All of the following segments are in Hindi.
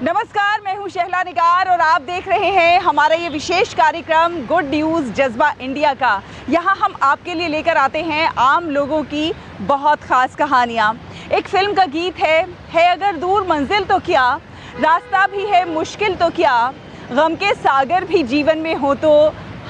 नमस्कार, मैं हूं शहला निगार और आप देख रहे हैं हमारा ये विशेष कार्यक्रम गुड न्यूज़ जज्बा इंडिया का। यहाँ हम आपके लिए लेकर आते हैं आम लोगों की बहुत ख़ास कहानियाँ। एक फिल्म का गीत है अगर दूर मंजिल तो क्या, रास्ता भी है मुश्किल तो क्या, गम के सागर भी जीवन में हो तो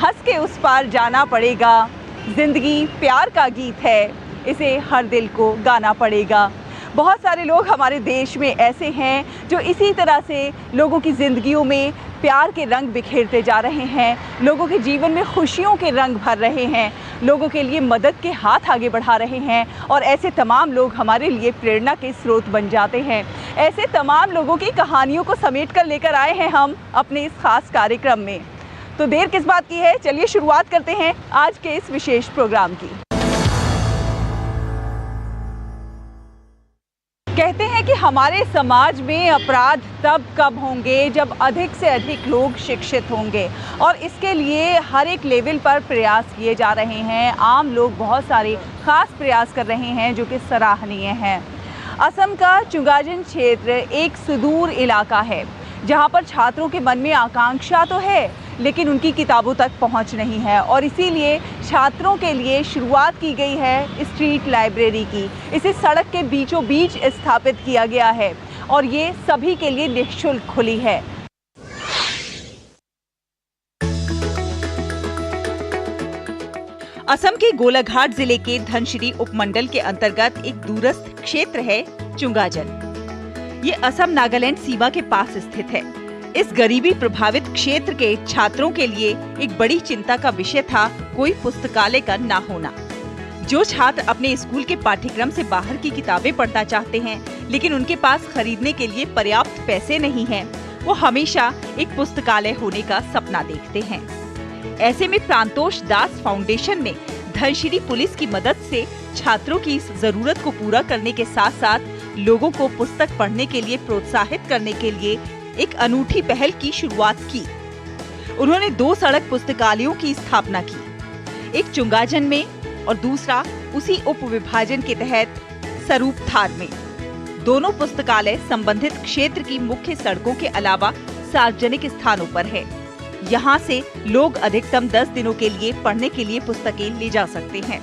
हंस के उस पार जाना पड़ेगा। ज़िंदगी प्यार का गीत है, इसे हर दिल को गाना पड़ेगा। बहुत सारे लोग हमारे देश में ऐसे हैं जो इसी तरह से लोगों की ज़िंदगियों में प्यार के रंग बिखेरते जा रहे हैं, लोगों के जीवन में खुशियों के रंग भर रहे हैं, लोगों के लिए मदद के हाथ आगे बढ़ा रहे हैं और ऐसे तमाम लोग हमारे लिए प्रेरणा के स्रोत बन जाते हैं। ऐसे तमाम लोगों की कहानियों को समेट कर लेकर आए हैं हम अपने इस खास कार्यक्रम में। तो देर किस बात की है, चलिए शुरुआत करते हैं आज के इस विशेष प्रोग्राम की। कहते हैं कि हमारे समाज में अपराध तब कब होंगे जब अधिक से अधिक लोग शिक्षित होंगे और इसके लिए हर एक लेवल पर प्रयास किए जा रहे हैं। आम लोग बहुत सारे खास प्रयास कर रहे हैं जो कि सराहनीय हैं। असम का चुंगाजन क्षेत्र एक सुदूर इलाका है जहां पर छात्रों के मन में आकांक्षा तो है लेकिन उनकी किताबों तक पहुंच नहीं है और इसीलिए छात्रों के लिए शुरुआत की गई है स्ट्रीट लाइब्रेरी की। इसे सड़क के बीचों बीच स्थापित किया गया है और ये सभी के लिए निःशुल्क खुली है। असम के गोलाघाट जिले के धनसिरी उपमंडल के अंतर्गत एक दूरस्थ क्षेत्र है चुंगाजन। ये असम नागालैंड सीमा के पास स्थित है। इस गरीबी प्रभावित क्षेत्र के छात्रों के लिए एक बड़ी चिंता का विषय था कोई पुस्तकालय का ना होना। जो छात्र अपने स्कूल के पाठ्यक्रम से बाहर की किताबें पढ़ना चाहते हैं लेकिन उनके पास खरीदने के लिए पर्याप्त पैसे नहीं हैं, वो हमेशा एक पुस्तकालय होने का सपना देखते हैं। ऐसे में प्रांतोष दास फाउंडेशन ने धनसिरी पुलिस की मदद से छात्रों की इस जरूरत को पूरा करने के साथ साथ लोगों को पुस्तक पढ़ने के लिए प्रोत्साहित करने के लिए एक अनूठी पहल की शुरुआत की। उन्होंने 2 सड़क पुस्तकालयों की स्थापना की, एक चुंगाजन में और दूसरा उसी उप विभाजन के तहत सरूपथार में। दोनों पुस्तकालय संबंधित क्षेत्र की मुख्य सड़कों के अलावा सार्वजनिक स्थानों पर है। यहाँ से लोग अधिकतम 10 दिनों के लिए पढ़ने के लिए पुस्तकें ले जा सकते हैं।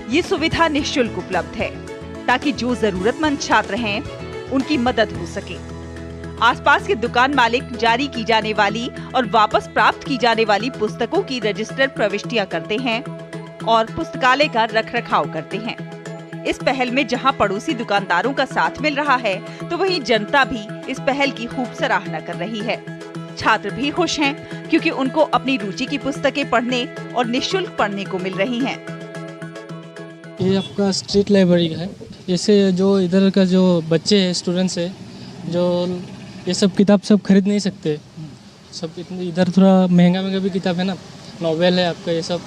ये सुविधा निःशुल्क उपलब्ध है ताकि जो जरूरतमंद छात्र हैं उनकी मदद हो सके। आसपास के दुकान मालिक जारी की जाने वाली और वापस प्राप्त की जाने वाली पुस्तकों की रजिस्टर प्रविष्टियां करते हैं और पुस्तकालय का रखरखाव करते हैं। इस पहल में जहां पड़ोसी दुकानदारों का साथ मिल रहा है तो वहीं जनता भी इस पहल की खूब सराहना कर रही है। छात्र भी खुश हैं क्योंकि उनको अपनी रुचि की पुस्तकें पढ़ने और निःशुल्क पढ़ने को मिल रही हैं। ये आपका स्ट्रीट लाइब्रेरी है। इससे जो इधर का जो बच्चे हैं, स्टूडेंट्स है, जो ये सब किताब सब खरीद नहीं सकते, सब इधर थोड़ा महंगा भी किताब है ना, नॉवेल है आपका, ये सब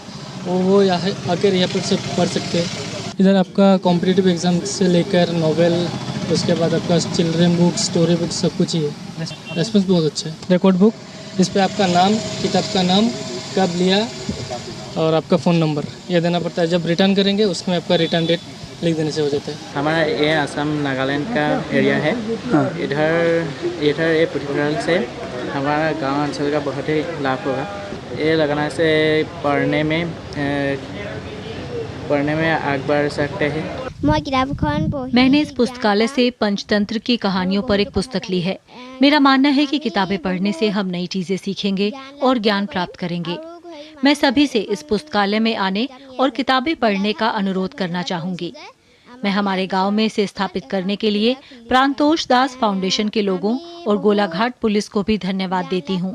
वो यहाँ आकर यहाँ पर सब पढ़ सकते हैं। इधर आपका कॉम्पिटिटिव एग्जाम से लेकर नॉवेल, उसके बाद आपका चिल्ड्रन बुक, स्टोरी बुक, सब कुछ ही है। रेस्पॉन्स बहुत अच्छा है। रिकॉर्ड बुक, इस पर आपका नाम, किताब का नाम, कब लिया और आपका फ़ोन नंबर ये देना पड़ता है। जब रिटर्न करेंगे उसमें आपका रिटर्न डेट लिख देने से हो जाता है। हमारा ये असम नागालैंड का एरिया है। इधर ये पुस्तकालय से हमारा गांव अंचल का बहुत ही लाभ होगा। ये लगाना से पढ़ने में आगे बढ़ सकते हैं। मैंने इस पुस्तकालय से पंचतंत्र की कहानियों पर एक पुस्तक ली है। मेरा मानना है कि किताबें पढ़ने से हम नई चीजें सीखेंगे और ज्ञान प्राप्त करेंगे। मैं सभी से इस पुस्तकालय में आने और किताबें पढ़ने का अनुरोध करना चाहूंगी। मैं हमारे गांव में इसे स्थापित करने के लिए प्रांतोष दास फाउंडेशन के लोगों और गोलाघाट पुलिस को भी धन्यवाद देती हूं।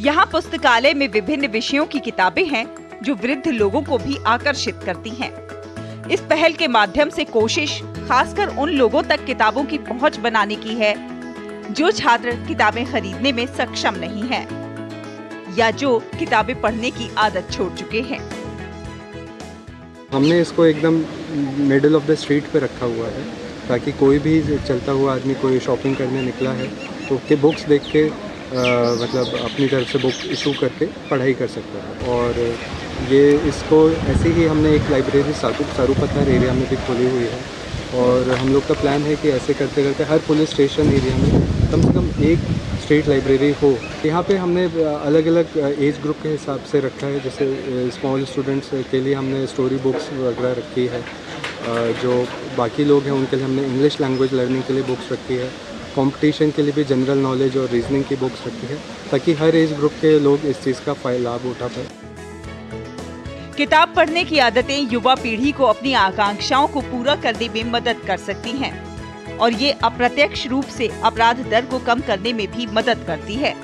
यहाँ पुस्तकालय में विभिन्न विषयों की किताबें हैं जो वृद्ध लोगों को भी आकर्षित करती हैं। इस पहल के माध्यम से कोशिश खासकर उन लोगों तक किताबों की पहुंच बनाने की है जो छात्र किताबें खरीदने में सक्षम नहीं हैं या जो किताबें पढ़ने की आदत छोड़ चुके हैं। हमने इसको एकदम मिडिल ऑफ द स्ट्रीट पे रखा हुआ है ताकि कोई भी चलता हुआ आदमी कोई शॉपिंग करने निकला है तो के बुक्स देख के मतलब अपनी तरफ से बुक इशू करके पढ़ाई कर सकता है। और ये इसको ऐसे ही हमने एक लाइब्रेरी सरूपथार एरिया में भी खोली हुई है और हम लोग का प्लान है कि ऐसे करते करते हर पुलिस स्टेशन एरिया में कम से कम एक स्ट्रीट लाइब्रेरी हो। यहाँ पे हमने अलग अलग एज ग्रुप के हिसाब से रखा है, जैसे स्मॉल स्टूडेंट्स के लिए हमने स्टोरी बुक्स वगैरह रखी है, जो बाकी लोग हैं उनके लिए हमने इंग्लिश लैंग्वेज लर्निंग के लिए बुक्स रखी है, कंपटीशन के लिए भी जनरल नॉलेज और रीजनिंग की बुक्स रखी है, ताकि हर एज ग्रुप के लोग इस चीज़ का लाभ उठा पाए। किताब पढ़ने की आदतें युवा पीढ़ी को अपनी आकांक्षाओं को पूरा करने में मदद कर सकती हैं और ये अप्रत्यक्ष रूप से अपराध दर को कम करने में भी मदद करती है।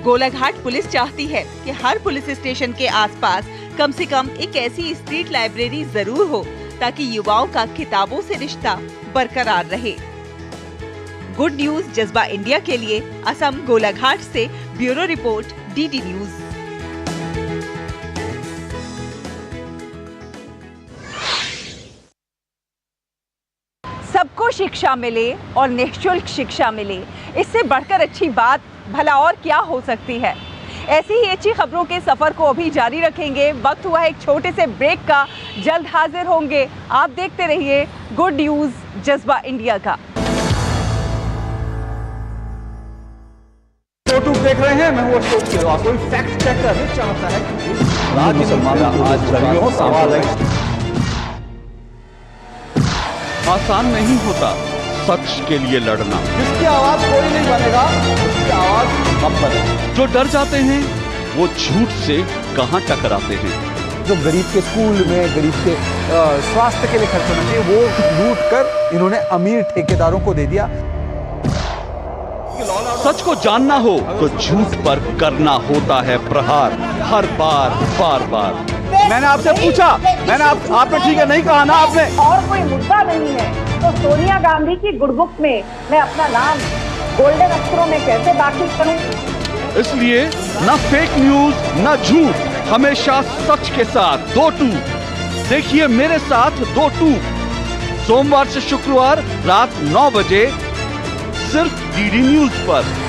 गोलाघाट पुलिस चाहती है कि हर पुलिस स्टेशन के आसपास कम से कम एक ऐसी स्ट्रीट लाइब्रेरी जरूर हो, ताकि युवाओं का किताबों से रिश्ता बरकरार रहे। गुड न्यूज जज्बा इंडिया के लिए असम गोलाघाट से ब्यूरो रिपोर्ट, डीडी न्यूज। सबको शिक्षा मिले और निःशुल्क शिक्षा मिले, इससे बढ़कर अच्छी बात भला और क्या हो सकती है। ऐसी ही अच्छी खबरों के सफर को अभी जारी रखेंगे। वक्त हुआ है एक छोटे से ब्रेक का, जल्द हाजिर होंगे। आप देखते रहिए गुड न्यूज जज्बा इंडिया का। यूट्यूब देख रहे हैं, मैं हूं अशोक सिलवा। कोई फैक्ट चेकर नहीं चाहता है कि राज्य मुसलमानों की आज लड़ियों सवाल है। आसान नहीं होता सच के लिए लड़ना। जिसकी आवाज कोई नहीं बनेगा, उसकी आवाज हम बने। जो डर जाते हैं वो झूठ से कहां टकराते हैं। जो गरीब के स्कूल में, गरीब के स्वास्थ्य के लिए खर्च होना चाहिए, वो लूट कर इन्होंने अमीर ठेकेदारों को दे दिया। सच को जानना हो तो झूठ पर करना होता है प्रहार, हर बार बार बार। मैंने आपसे पूछा, आपने ठीक है नहीं कहा ना आपने। और कोई मुद्दा नहीं है तो सोनिया गांधी की गुडबुक में मैं अपना नाम गोल्डन अक्षरों में कैसे दाखिल करूं? इसलिए न फेक न्यूज न झूठ, हमेशा सच के साथ 2-2। देखिए मेरे साथ 2-2 सोमवार से शुक्रवार रात 9 बजे सिर्फ डीडी न्यूज पर।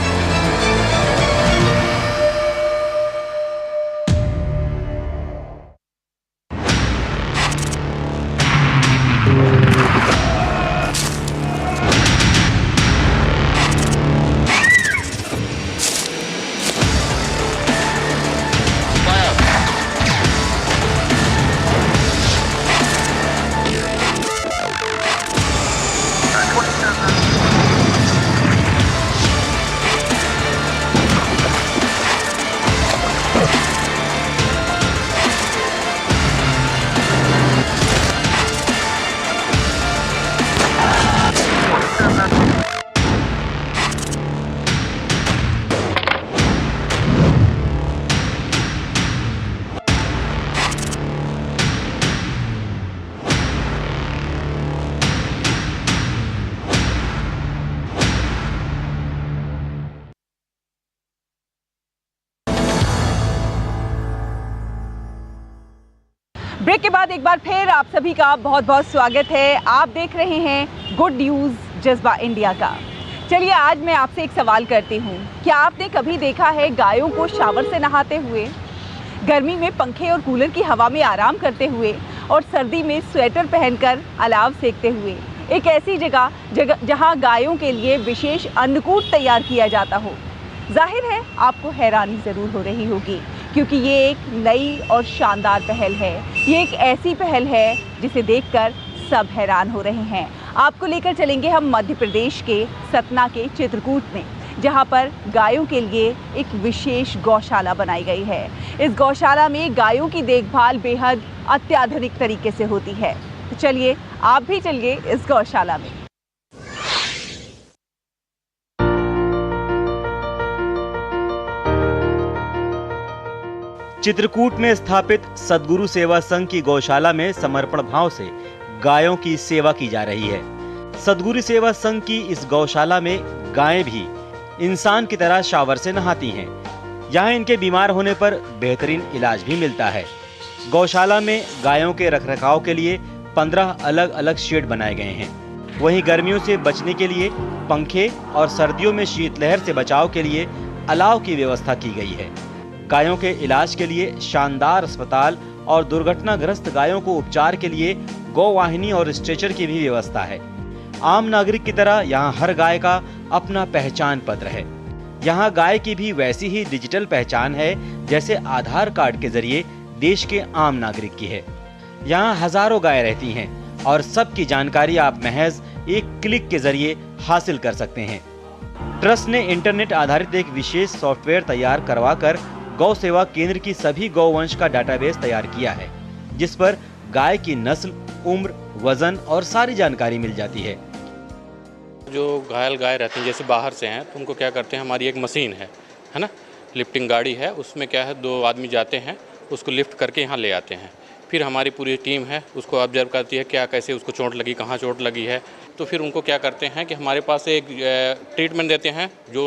ब्रेक के बाद एक बार फिर आप सभी का बहुत बहुत स्वागत है। आप देख रहे हैं गुड न्यूज जज्बा इंडिया का। चलिए आज मैं आपसे एक सवाल करती हूँ, क्या आपने कभी देखा है गायों को शावर से नहाते हुए, गर्मी में पंखे और कूलर की हवा में आराम करते हुए और सर्दी में स्वेटर पहनकर अलाव सेकते हुए, एक ऐसी जगह जहाँ गायों के लिए विशेष अन्नकूट तैयार किया जाता हो? जाहिर है आपको हैरानी ज़रूर हो रही होगी, क्योंकि ये एक नई और शानदार पहल है। ये एक ऐसी पहल है जिसे देखकर सब हैरान हो रहे हैं। आपको लेकर चलेंगे हम मध्य प्रदेश के सतना के चित्रकूट में, जहां पर गायों के लिए एक विशेष गौशाला बनाई गई है। इस गौशाला में गायों की देखभाल बेहद अत्याधुनिक तरीके से होती है। तो चलिए आप भी चलिए इस गौशाला में। चित्रकूट में स्थापित सद्गुरु सेवा संघ की गौशाला में समर्पण भाव से गायों की सेवा की जा रही है। सद्गुरु सेवा संघ की इस गौशाला में गायें भी इंसान की तरह शावर से नहाती हैं। यहाँ इनके बीमार होने पर बेहतरीन इलाज भी मिलता है। गौशाला में गायों के रखरखाव के लिए 15 अलग अलग शेड बनाए गए हैं। वहीं गर्मियों से बचने के लिए पंखे और सर्दियों में शीतलहर से बचाव के लिए अलाव की व्यवस्था की गई है। गायों के इलाज के लिए शानदार अस्पताल और दुर्घटनाग्रस्त गायों को उपचार के लिए गौवाहिनी और स्ट्रेचर की भी व्यवस्था है। आम नागरिक की तरह यहाँ हर गाय का अपना पहचान पत्र है। यहाँ गाय की भी वैसी ही डिजिटल पहचान है जैसे आधार कार्ड के जरिए देश के आम नागरिक की है। यहाँ हजारों गाय रहती हैं और सबकी जानकारी आप महज एक क्लिक के जरिए हासिल कर सकते हैं। ट्रस्ट ने इंटरनेट आधारित एक विशेष सॉफ्टवेयर तैयार करवाकर गौ सेवा केंद्र की सभी गौवंश का डाटाबेस तैयार किया है, जिस पर गाय की नस्ल, उम्र, वजन और सारी जानकारी मिल जाती है। जो घायल गाय रहती हैं जैसे बाहर से हैं तो उनको क्या करते हैं, हमारी एक मशीन है ना, लिफ्टिंग गाड़ी है, उसमें क्या है 2 आदमी जाते हैं, उसको लिफ्ट करके यहाँ ले आते हैं। फिर हमारी पूरी टीम है उसको ऑब्जर्व करती है क्या कैसे उसको चोट लगी, कहाँ चोट लगी है। तो फिर उनको क्या करते हैं कि हमारे पास एक ट्रीटमेंट देते हैं, जो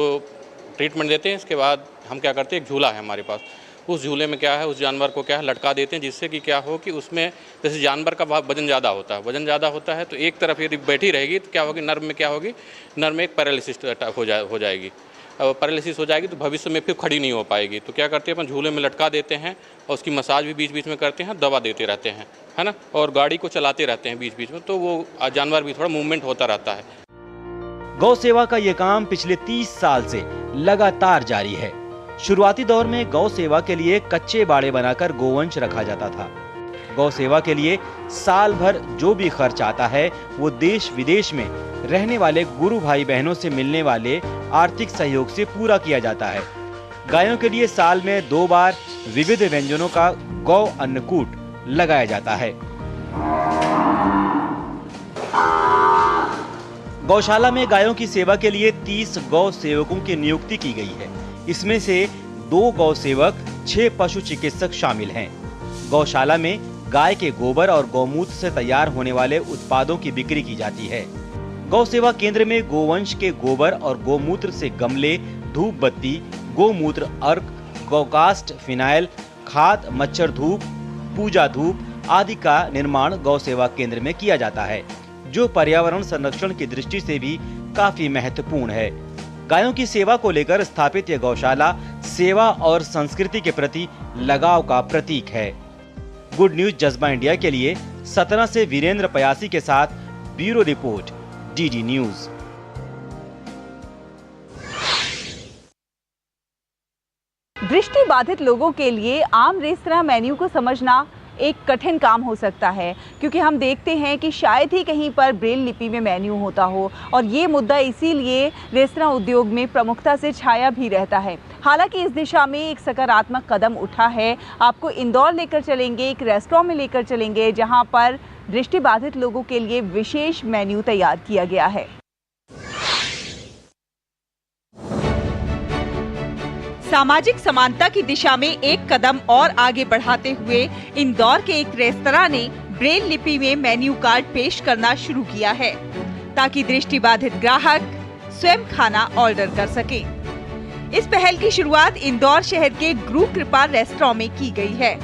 ट्रीटमेंट देते हैं इसके बाद हम क्या करते हैं, एक झूला है हमारे पास, उस झूले में क्या है उस जानवर को क्या है लटका देते हैं, जिससे कि क्या हो कि उसमें जैसे जानवर का वजन ज़्यादा होता है तो एक तरफ यदि बैठी रहेगी तो क्या होगी, नर्व में क्या होगी, नर्व में एक पैरालिसिस हो जाएगी। अब पैरालिसिस हो जाएगी तो भविष्य में फिर खड़ी नहीं हो पाएगी। तो क्या करते हैं अपन झूले में लटका देते हैं और उसकी मसाज भी बीच बीच में करते हैं, दवा देते रहते हैं, है ना, और गाड़ी को चलाते रहते हैं बीच बीच में, तो वो जानवर भी थोड़ा मूवमेंट होता रहता है। गौ सेवा का ये काम पिछले 30 साल से लगातार जारी है। शुरुआती दौर में गौ सेवा के लिए कच्चे बाड़े बनाकर गोवंश रखा जाता था। गौ सेवा के लिए साल भर जो भी खर्च आता है वो देश विदेश में रहने वाले गुरु भाई बहनों से मिलने वाले आर्थिक सहयोग से पूरा किया जाता है। गायों के लिए साल में 2 बार विविध व्यंजनों का गौ अन्नकूट लगाया जाता है। गौशाला में गायों की सेवा के लिए 30 गौ सेवकों की नियुक्ति की गई है। इसमें से 2 गौ सेवक, 6 पशु चिकित्सक शामिल हैं। गौशाला में गाय के गोबर और गौमूत्र से तैयार होने वाले उत्पादों की बिक्री की जाती है। गौ सेवा केंद्र में गोवंश के गोबर और गौमूत्र से गमले, धूप बत्ती, गोमूत्र अर्क, गौकाष्ठ, फिनाइल, खाद, मच्छर धूप, पूजा धूप आदि का निर्माण गौ सेवा केंद्र में किया जाता है, जो पर्यावरण संरक्षण की दृष्टि से भी काफी महत्वपूर्ण है। गायों की सेवा को लेकर स्थापित यह गौशाला सेवा और संस्कृति के प्रति लगाव का प्रतीक है। गुड न्यूज जज्बा इंडिया के लिए सतना से वीरेंद्र पयासी के साथ ब्यूरो रिपोर्ट, डीडी न्यूज। दृष्टि बाधित लोगों के लिए आम रेस्तरां मेन्यू को समझना एक कठिन काम हो सकता है, क्योंकि हम देखते हैं कि शायद ही कहीं पर ब्रेल लिपि में मेन्यू होता हो, और ये मुद्दा इसीलिए रेस्तरां उद्योग में प्रमुखता से छाया भी रहता है। हालांकि इस दिशा में एक सकारात्मक कदम उठा है। आपको इंदौर लेकर चलेंगे, एक रेस्टोरेंट में लेकर चलेंगे जहां पर दृष्टिबाधित लोगों के लिए विशेष मेन्यू तैयार किया गया है। सामाजिक समानता की दिशा में एक कदम और आगे बढ़ाते हुए इंदौर के एक रेस्तरां ने ब्रेल लिपि में मेन्यू कार्ड पेश करना शुरू किया है, ताकि दृष्टिबाधित ग्राहक स्वयं खाना ऑर्डर कर सके। इस पहल की शुरुआत इंदौर शहर के गुरु कृपा रेस्टोरेंट में की गई है।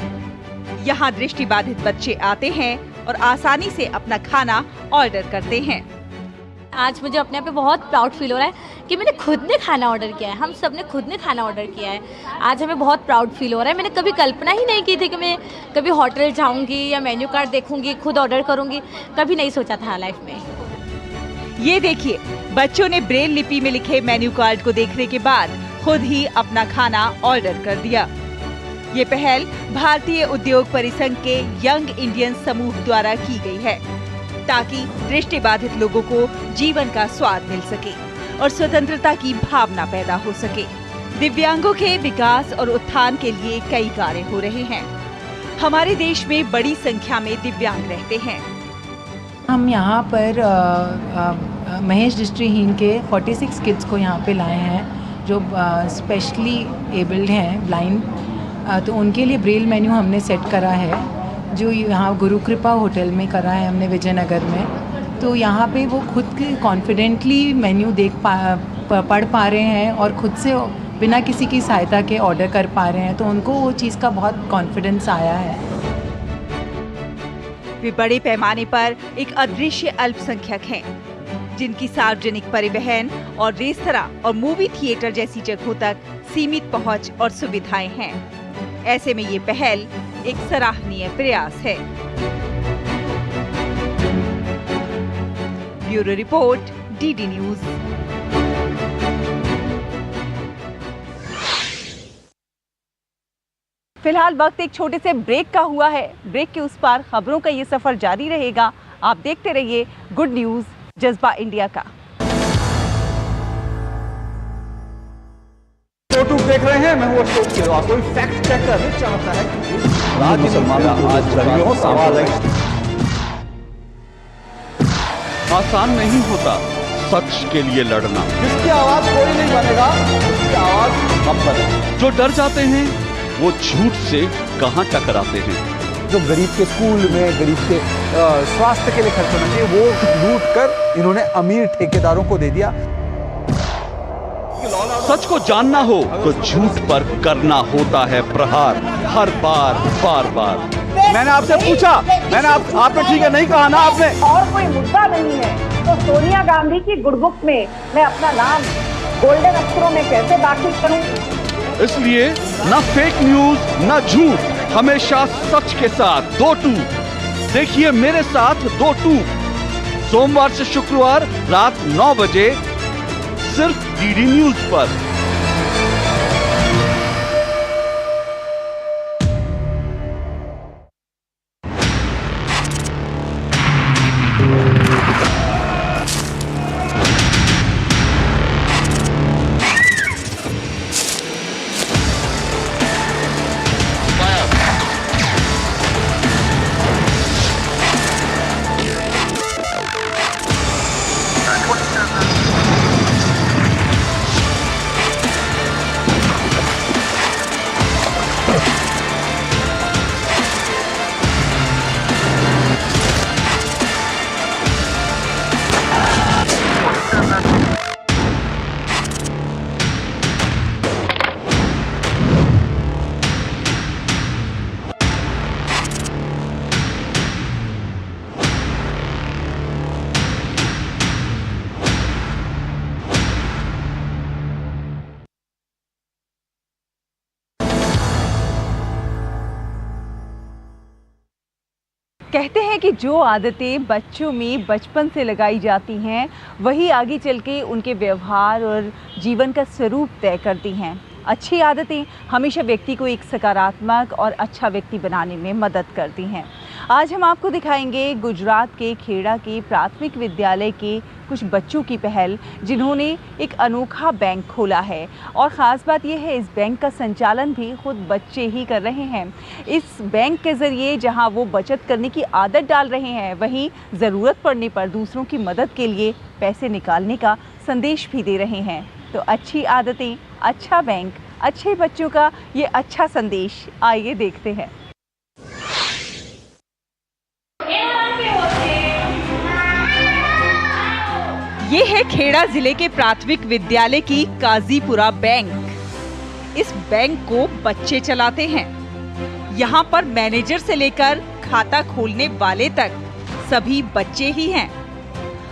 यहाँ दृष्टिबाधित बच्चे आते हैं और आसानी से अपना खाना ऑर्डर करते हैं। आज मुझे अपने आप पे बहुत प्राउड फील हो रहा है कि मैंने खुद ने खाना ऑर्डर किया है, हम सब ने खुद ने खाना ऑर्डर किया है। आज हमें बहुत प्राउड फील हो रहा है। मैंने कभी कल्पना ही नहीं की थी कि मैं कभी होटल जाऊंगी या मेन्यू कार्ड देखूंगी, खुद ऑर्डर करूंगी, कभी नहीं सोचा था लाइफ में। ये देखिए, बच्चों ने ब्रेल लिपि में लिखे मेन्यू कार्ड को देखने के बाद खुद ही अपना खाना ऑर्डर कर दिया। ये पहल भारतीय उद्योग परिसंघ के यंग इंडियन समूह द्वारा की गई है, ताकि दृष्टिबाधित लोगों को जीवन का स्वाद मिल सके और स्वतंत्रता की भावना पैदा हो सके। दिव्यांगों के विकास और उत्थान के लिए कई कार्य हो रहे हैं। हमारे देश में बड़ी संख्या में दिव्यांग रहते हैं। हम यहाँ पर महेश दृष्टिहीन के 46 किड्स को यहाँ पे लाए हैं, जो स्पेशली एबल्ड हैं, ब्लाइंड। तो उनके लिए ब्रेल मेन्यू हमने सेट करा है, जो यहाँ गुरु कृपा होटल में करा है हमने विजयनगर में। तो यहाँ पे वो खुद कॉन्फिडेंटली मेन्यू पढ़ पा रहे हैं और खुद से बिना किसी की सहायता के ऑर्डर कर पा रहे हैं। तो उनको वो चीज़ का बहुत कॉन्फिडेंस आया है। वे बड़े पैमाने पर एक अदृश्य अल्पसंख्यक हैं, जिनकी सार्वजनिक परिवहन और रेस्तरां और मूवी थिएटर जैसी जगहों तक सीमित पहुंच और सुविधाएं हैं। ऐसे में ये पहल एक सराहनीय प्रयास है। Bureau report, DD news. फिलहाल वक्त एक छोटे से ब्रेक का हुआ है। ब्रेक के उस पार खबरों का ये सफर जारी रहेगा। आप देखते रहिए गुड न्यूज जज्बा इंडिया का। यूट्यूब देख रहे हैं, मैं हूं अशोक केरवा। कोई फैक्ट चेक करना चाहता है कि राज्य मुसलमानों को आज लड़ियों सवाल है। आसान नहीं होता सच के लिए लड़ना। जिसकी आवाज कोई नहीं बनेगा, उसकी आवाज हम बने। जो डर जाते हैं वो झूठ से कहां टकराते हैं। जो गरीब के स्कूल में, गरीब के स्वास्थ्य के लिए खर्च होना चाहिए, वो लूट कर इन्होंने अमीर ठेकेदारों को दे दिया। सच को जानना हो तो झूठ पर करना होता है प्रहार, हर बार बार बार। मैंने आपसे पूछा, आपने ठीक है नहीं कहा ना आपने। और कोई मुद्दा नहीं है तो सोनिया गांधी की गुडबुक में मैं अपना नाम गोल्डन अक्षरों में कैसे दाखिल करूं? इसलिए न फेक न्यूज न झूठ, हमेशा सच के साथ 2-2। देखिए मेरे साथ 2-2 सोमवार से शुक्रवार रात 9 बजे सिर्फ डीडी न्यूज पर। कहते हैं कि जो आदतें बच्चों में बचपन से लगाई जाती हैं वही आगे चल के उनके व्यवहार और जीवन का स्वरूप तय करती हैं। अच्छी आदतें हमेशा व्यक्ति को एक सकारात्मक और अच्छा व्यक्ति बनाने में मदद करती हैं। आज हम आपको दिखाएंगे गुजरात के खेड़ा के प्राथमिक विद्यालय के कुछ बच्चों की पहल, जिन्होंने एक अनोखा बैंक खोला है। और ख़ास बात यह है, इस बैंक का संचालन भी खुद बच्चे ही कर रहे हैं। इस बैंक के ज़रिए जहां वो बचत करने की आदत डाल रहे हैं, वहीं ज़रूरत पड़ने पर दूसरों की मदद के लिए पैसे निकालने का संदेश भी दे रहे हैं। तो अच्छी आदतें, अच्छा बैंक, अच्छे बच्चों का ये अच्छा संदेश, आइए देखते हैं। ये है खेड़ा जिले के प्राथमिक विद्यालय की काजीपुरा बैंक। इस बैंक को बच्चे चलाते हैं। यहाँ पर मैनेजर से लेकर खाता खोलने वाले तक सभी बच्चे ही हैं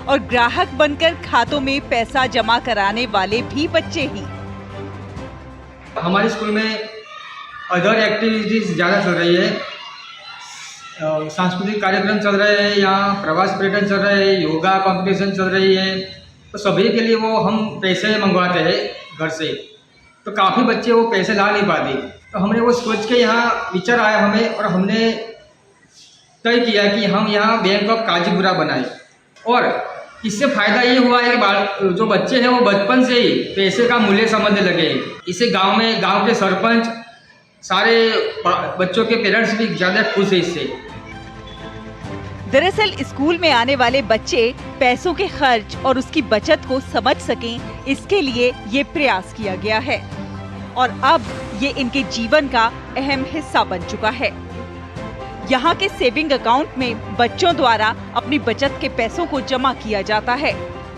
और ग्राहक बनकर खातों में पैसा जमा कराने वाले भी बच्चे ही। हमारे स्कूल में अदर एक्टिविटीज़ ज़्यादा चल रही है। सांस्कृतिक कार्यक्रम चल रहे हैं, यहाँ प्रवास पर्यटन चल रहे हैं, योगा कंपटीशन चल रही है। तो सभी के लिए वो हम पैसे मंगवाते हैं घर से, तो काफ़ी बच्चे वो पैसे ला नहीं पाते। तो हमने वो सोच के यहाँ विचार आया हमें, और हमने तय किया कि हम यहाँ बैंक ऑफ काजीपुरा बनाए। और इससे फ़ायदा ये हुआ है कि जो बच्चे हैं वो बचपन से ही पैसे का मूल्य समझने लगे। इससे गांव के सरपंच, सारे बच्चों के पेरेंट्स भी ज़्यादा खुश हैं इससे। दरअसल स्कूल में आने वाले बच्चे पैसों के खर्च और उसकी बचत को समझ सकें, इसके लिए ये प्रयास किया गया है और अब ये इनके जीवन का अहम हिस्सा बन चुका है। यहाँ के सेविंग अकाउंट में बच्चों द्वारा अपनी बचत के पैसों को जमा किया जाता है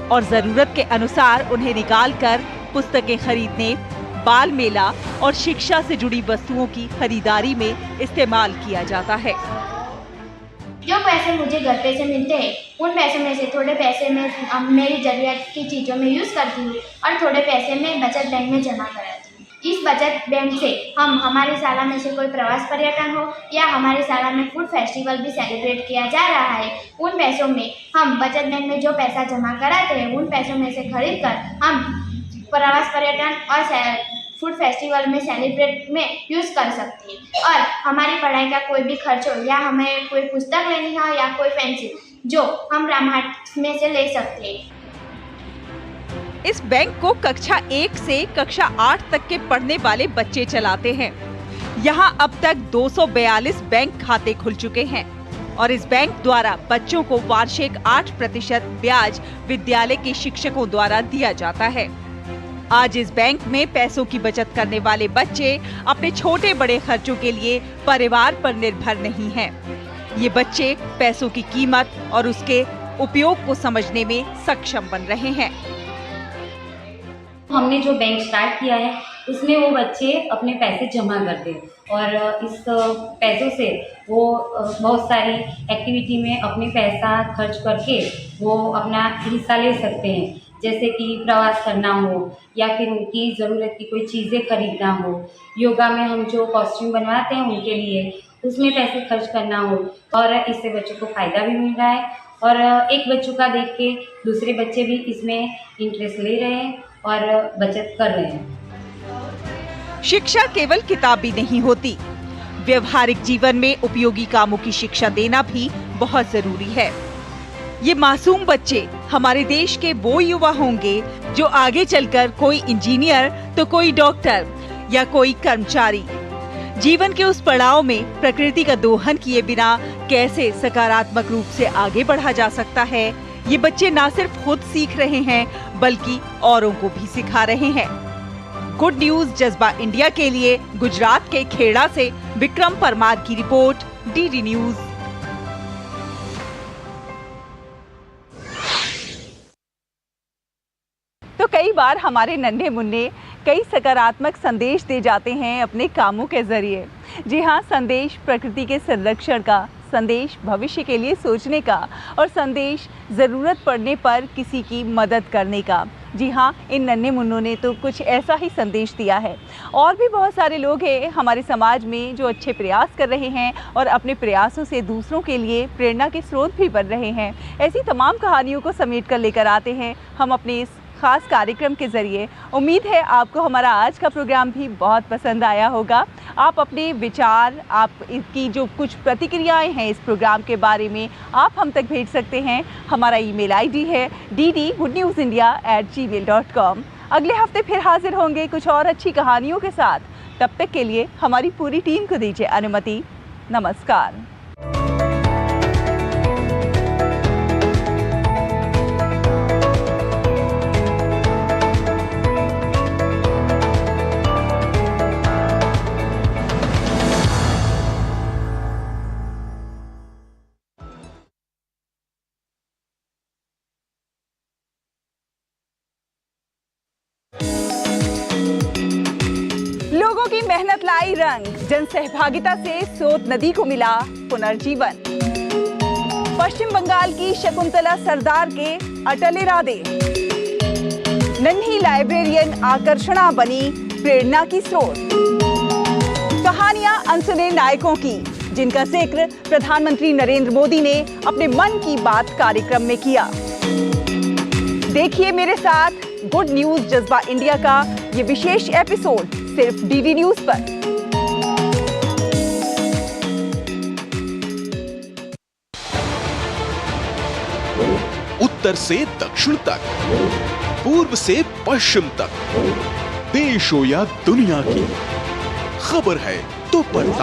और जरूरत के अनुसार उन्हें निकालकर पुस्तकें खरीदने, बाल मेला और शिक्षा से जुड़ी वस्तुओं की खरीदारी में इस्तेमाल किया जाता है। जो पैसे मुझे घर पे से मिलते हैं, उन पैसों में से थोड़े पैसे मैं मेरी ज़रूरत की चीज़ों में यूज़ करती हूँ और थोड़े पैसे मैं बचत बैंक में जमा कराती हूँ। इस बचत बैंक से हम हमारी शाला में से कोई प्रवास पर्यटन हो या हमारी शाला में फूड फेस्टिवल भी सेलिब्रेट किया जा रहा है, उन पैसों में हम बचत बैंक में जो पैसा जमा कराते हैं उन पैसों में से खरीद कर हम प्रवास पर्यटन और फूड फेस्टिवल में सेलिब्रेट में यूज़ कर सकते हैं। और हमारी पढ़ाई का कोई भी खर्च हो या हमें कोई पुस्तक लेनी हो या कोई पेंसिल जो हम रामहाट में से ले सकते हैं। इस बैंक को कक्षा 1 से कक्षा 8 तक के पढ़ने वाले बच्चे चलाते हैं। यहाँ अब तक 242 बैंक खाते खुल चुके हैं और इस बैंक द्वारा बच्चों को वार्षिक 8% ब्याज विद्यालय के शिक्षकों द्वारा दिया जाता है। आज इस बैंक में पैसों की बचत करने वाले बच्चे अपने छोटे बड़े खर्चों के लिए परिवार पर निर्भर नहीं हैं। ये बच्चे पैसों की कीमत और उसके उपयोग को समझने में सक्षम बन रहे हैं। हमने जो बैंक स्टार्ट किया है उसमें वो बच्चे अपने पैसे जमा करते हैं और इस पैसों से वो बहुत सारी एक्टिविटी में अपने पैसा खर्च करके वो अपना हिस्सा ले सकते हैं, जैसे कि प्रवास करना हो या फिर उनकी ज़रूरत की कोई चीज़ें खरीदना हो, योगा में हम जो कॉस्ट्यूम बनवाते हैं उनके लिए उसमें पैसे खर्च करना हो। और इससे बच्चों को फ़ायदा भी मिल रहा है और एक बच्चों का देख के दूसरे बच्चे भी इसमें इंटरेस्ट ले रहे हैं और बचत कर रहे हैं। शिक्षा केवल किताबी नहीं होती, व्यवहारिक जीवन में उपयोगी कामों की शिक्षा देना भी बहुत जरूरी है। ये मासूम बच्चे हमारे देश के वो युवा होंगे जो आगे चलकर कोई इंजीनियर तो कोई डॉक्टर या कोई कर्मचारी जीवन के उस पड़ाव में प्रकृति का दोहन किए बिना कैसे सकारात्मक रूप से आगे बढ़ा जा सकता है, ये बच्चे ना सिर्फ खुद सीख रहे हैं बल्कि औरों को भी सिखा रहे हैं। गुड न्यूज जज्बा इंडिया के लिए गुजरात के खेड़ा से विक्रम परमार की रिपोर्ट, डीडी न्यूज। तो कई बार हमारे नन्हे मुन्ने कई सकारात्मक संदेश दे जाते हैं अपने कामों के जरिए। जी हाँ, संदेश प्रकृति के संरक्षण का, संदेश भविष्य के लिए सोचने का और संदेश ज़रूरत पड़ने पर किसी की मदद करने का। जी हाँ, इन नन्हे मुन्नों ने तो कुछ ऐसा ही संदेश दिया है। और भी बहुत सारे लोग हैं हमारे समाज में जो अच्छे प्रयास कर रहे हैं और अपने प्रयासों से दूसरों के लिए प्रेरणा के स्रोत भी बन रहे हैं। ऐसी तमाम कहानियों को समेट कर लेकर आते हैं हम अपने इस खास कार्यक्रम के जरिए। उम्मीद है आपको हमारा आज का प्रोग्राम भी बहुत पसंद आया होगा। आप अपने विचार, आप इसकी जो कुछ प्रतिक्रियाएं हैं इस प्रोग्राम के बारे में आप हम तक भेज सकते हैं। हमारा ईमेल आईडी है dd@gmail.com। अगले हफ्ते फिर हाजिर होंगे कुछ और अच्छी कहानियों के साथ। तब तक के लिए हमारी पूरी टीम को दीजिए अनुमति। नमस्कार। लोगों की मेहनत लाई रंग, जन सहभागिता से सोत नदी को मिला पुनर्जीवन। पश्चिम बंगाल की शकुंतला सरदार के अटल इरादे। नन्ही लाइब्रेरियन आकर्षणा बनी प्रेरणा की स्रोत। कहानियां अनसुने नायकों की, जिनका जिक्र प्रधानमंत्री नरेंद्र मोदी ने अपने मन की बात कार्यक्रम में किया। देखिए मेरे साथ गुड न्यूज जज्बा इंडिया का ये विशेष एपिसोड सिर्फ डीडी न्यूज पर। उत्तर से दक्षिण तक, पूर्व से पश्चिम तक, देश हो या दुनिया की खबर है तो पढ़ता